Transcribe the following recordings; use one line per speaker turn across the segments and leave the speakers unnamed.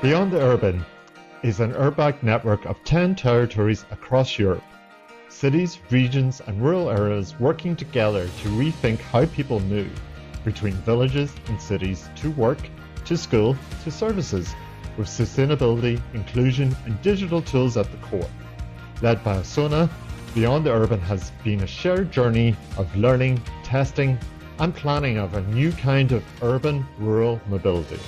Beyond the Urban is an URBACT network of 10 territories across Europe. Cities, regions and rural areas working together to rethink how people move between villages and cities to work, to school, to services, with sustainability, inclusion and digital tools at the core. Led by Osona, Beyond the Urban has been a shared journey of learning, testing and planning of a new kind of urban-rural mobility.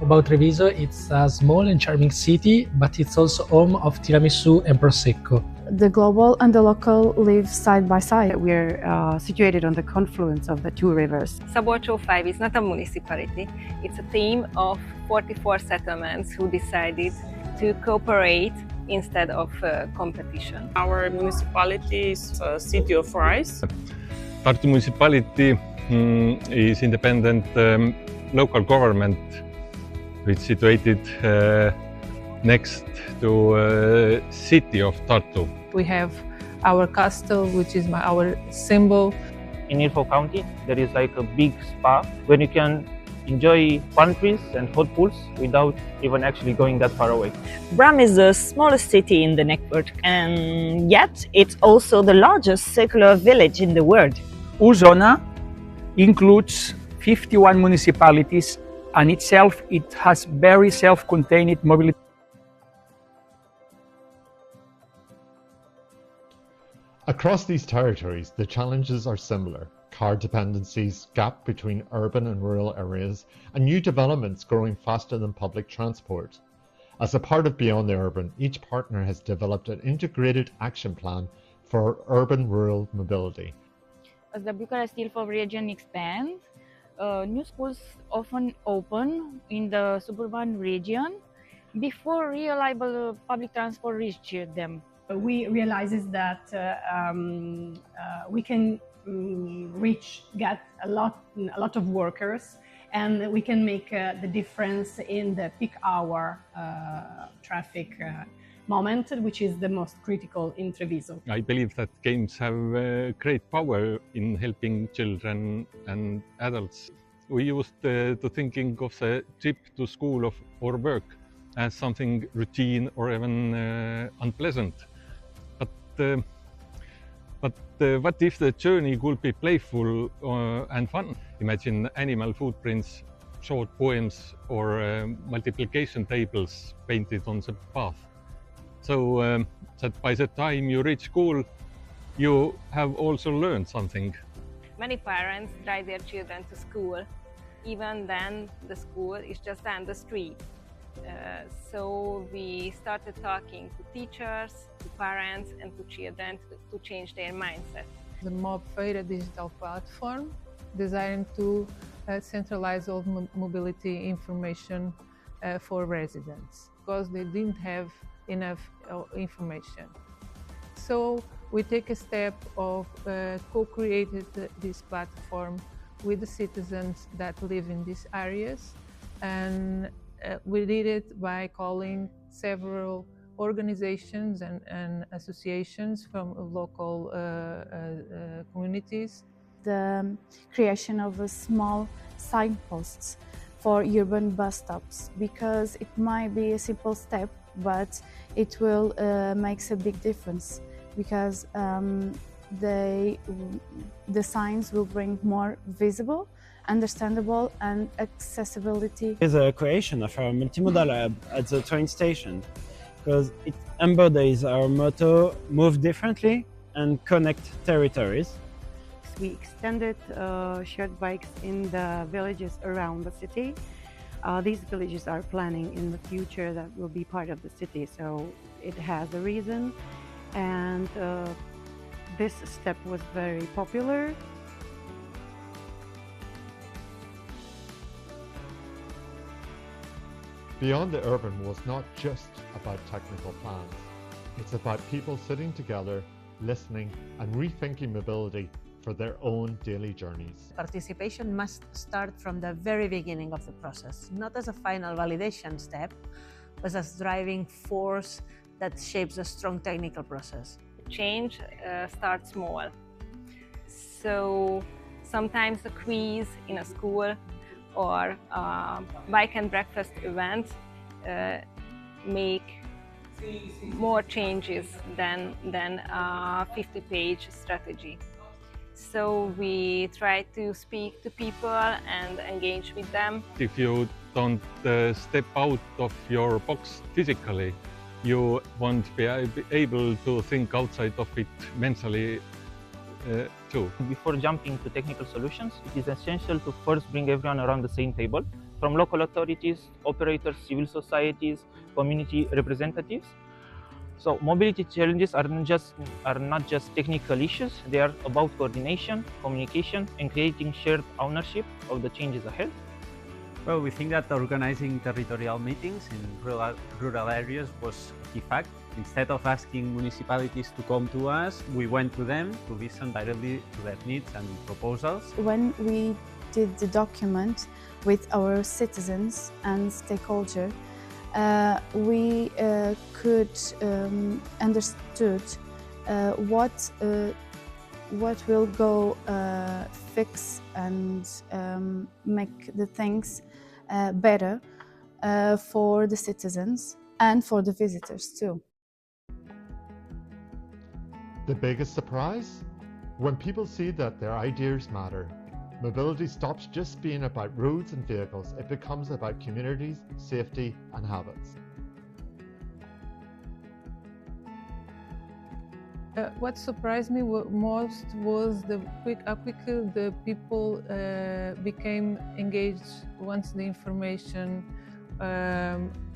About Treviso, it's a small and charming city, but it's also home of tiramisu and prosecco.
The global and the local live side by side.
We're situated on the confluence of the two rivers.
Szabolcsó 5 is not a municipality. It's a team of 44 settlements who decided to cooperate instead of competition.
Our municipality is a city of rice.
Tartu municipality is independent local government which is situated next to city of Tartu.
We have our castle, which is our symbol.
In Ilfov County, there is like a big spa where you can enjoy palm trees and hot pools without even actually going that far away.
Bram is the smallest city in the network, and yet it's also the largest secular village in the world.
Osona includes 51 municipalities, and itself it has very self-contained mobility.
Across these territories, the challenges are similar. Car dependencies, gap between urban and rural areas, and new developments growing faster than public transport. As a part of Beyond the Urban, each partner has developed an integrated action plan for urban-rural mobility.
As the Bucharest-Ilfov region expands, new schools often open in the suburban region before reliable public transport reaches them.
We realizes that we can get a lot of workers, and we can make the difference in the peak hour traffic moment, which is the most critical in Treviso.
I believe that games have great power in helping children and adults. We used to thinking of the trip to school or work as something routine or even unpleasant. But what if the journey could be playful and fun? Imagine animal footprints, short poems or multiplication tables painted on the path. So that by the time you reach school, you have also learned something.
Many parents drive their children to school. Even then, the school is just down the street. So we started talking to teachers, to parents and to children to change their mindset.
The Mob Fair, a digital platform designed to centralize all mobility information for residents because they didn't have enough information. So we take a step of co-created this platform with the citizens that live in these areas, and we did it by calling several organizations and associations from local communities.
The creation of a small signposts for urban bus stops, because it might be a simple step, but it will makes a big difference, because the signs will bring more visible, understandable and accessibility.
It's a creation of our multimodal hub at the train station, because it embodies our motto, move differently and connect territories.
We extended shared bikes in the villages around the city. These villages are planning in the future that will be part of the city, so it has a reason, and this step was very popular.
Beyond the Urban was not just about technical plans. It's about people sitting together, listening and rethinking mobility for their own daily journeys.
Participation must start from the very beginning of the process, not as a final validation step, but as driving force that shapes a strong technical process.
Change starts small. So sometimes a quiz in a school or bike and breakfast event make more changes than a 50-page strategy. So we try to speak to people and engage with them.
If you don't step out of your box physically, you won't be able to think outside of it mentally too.
Before jumping to technical solutions, it is essential to first bring everyone around the same table, from local authorities, operators, civil societies, community representatives. So mobility challenges are not just technical issues, they are about coordination, communication, and creating shared ownership of the changes ahead.
Well, we think that organizing territorial meetings in rural areas was a key fact. Instead of asking municipalities to come to us, we went to them to listen directly to their needs and proposals.
When we did the document with our citizens and stakeholders, we could understood what will go fix and make the things better for the citizens and for the visitors too.
The biggest surprise? When people see that their ideas matter. Mobility stops just being about roads and vehicles, it becomes about communities, safety and habits.
What surprised me most was how quickly the people became engaged once the information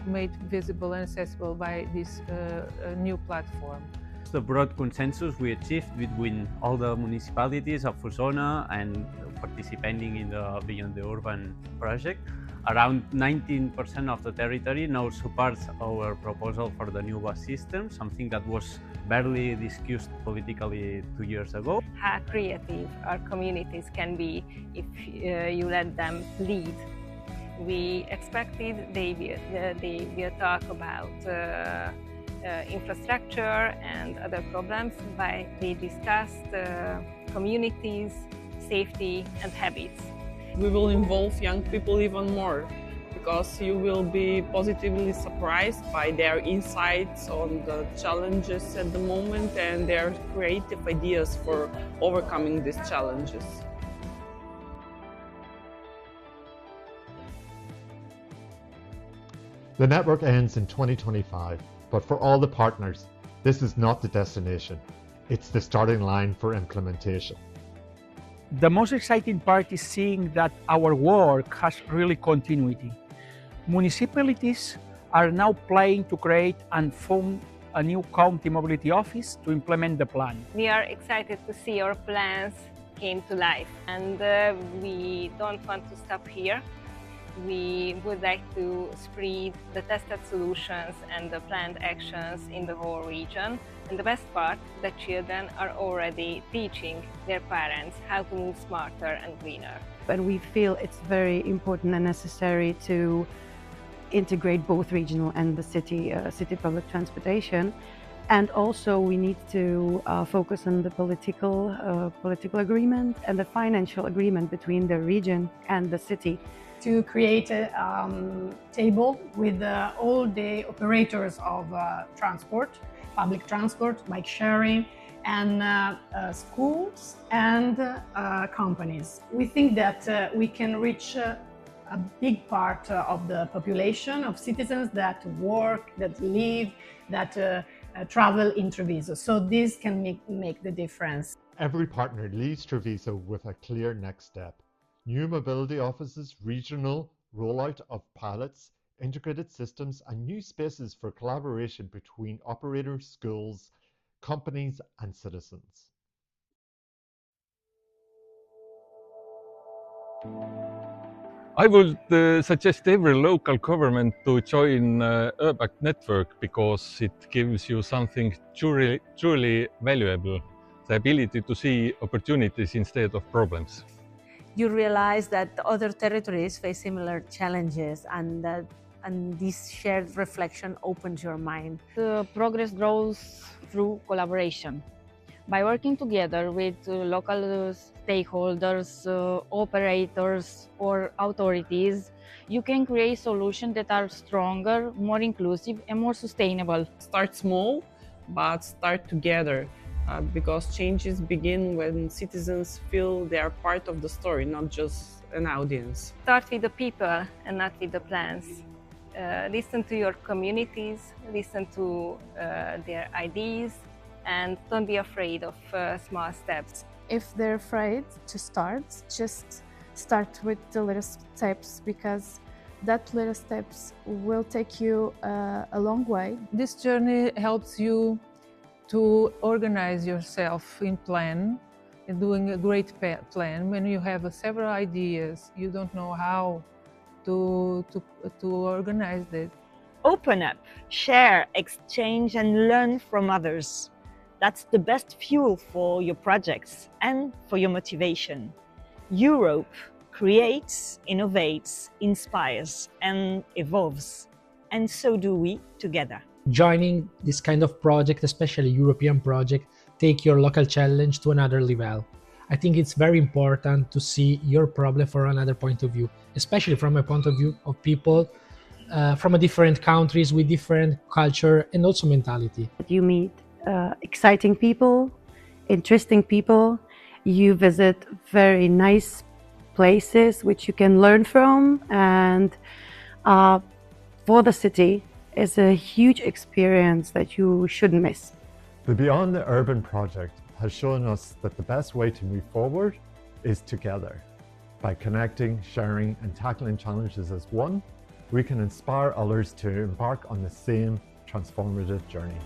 made visible and accessible by this new platform.
The broad consensus we achieved between all the municipalities of Osona and participating in the Beyond the Urban project. Around 19% of the territory now supports our proposal for the new bus system, something that was barely discussed politically 2 years ago.
How creative our communities can be if you let them lead. We expected they will talk about infrastructure and other problems, but they discussed communities, safety and habits.
We will involve young people even more, because you will be positively surprised by their insights on the challenges at the moment and their creative ideas for overcoming these challenges.
The network ends in 2025, but for all the partners, this is not the destination. It's the starting line for implementation.
The most exciting part is seeing that our work has really continuity. Municipalities are now planning to create and fund a new county mobility office to implement the plan.
We are excited to see our plans came to life, and we don't want to stop here. We would like to spread the tested solutions and the planned actions in the whole region. And the best part, the children are already teaching their parents how to move smarter and greener.
And we feel it's very important and necessary to integrate both regional and the city public transportation. And also we need to focus on the political agreement and the financial agreement between the region and the city.
To create a table with all the operators of transport, public transport, bike sharing, and schools and companies. We think that we can reach a big part of the population of citizens that work, that live, that travel in Treviso. So this can make the difference.
Every partner leaves Treviso with a clear next step. New mobility offices, regional rollout of pilots, integrated systems, and new spaces for collaboration between operators, schools, companies, and citizens.
I would suggest every local government to join URBACT network, because it gives you something truly valuable, the ability to see opportunities instead of problems.
You realize that other territories face similar challenges, and this shared reflection opens your mind.
The progress grows through collaboration. By working together with local stakeholders, operators, or authorities, you can create solutions that are stronger, more inclusive, and more sustainable.
Start small, but start together, because changes begin when citizens feel they are part of the story, not just an audience.
Start with the people and not with the plans. Listen to your communities, listen to their ideas, and don't be afraid of small steps.
If they're afraid to start, just start with the little steps, because that little steps will take you a long way.
This journey helps you to organize yourself in plan, and doing a great plan. When you have several ideas, you don't know how to organize it.
Open up, share, exchange, and learn from others. That's the best fuel for your projects and for your motivation. Europe creates, innovates, inspires, and evolves. And so do we together.
Joining this kind of project, especially European project, take your local challenge to another level. I think it's very important to see your problem from another point of view, especially from a point of view of people from different countries with different culture and also mentality.
You meet exciting people, interesting people. You visit very nice places which you can learn from, and for the city is a huge experience that you shouldn't miss.
The Beyond the Urban project has shown us that the best way to move forward is together. By connecting, sharing, and tackling challenges as one, we can inspire others to embark on the same transformative journey.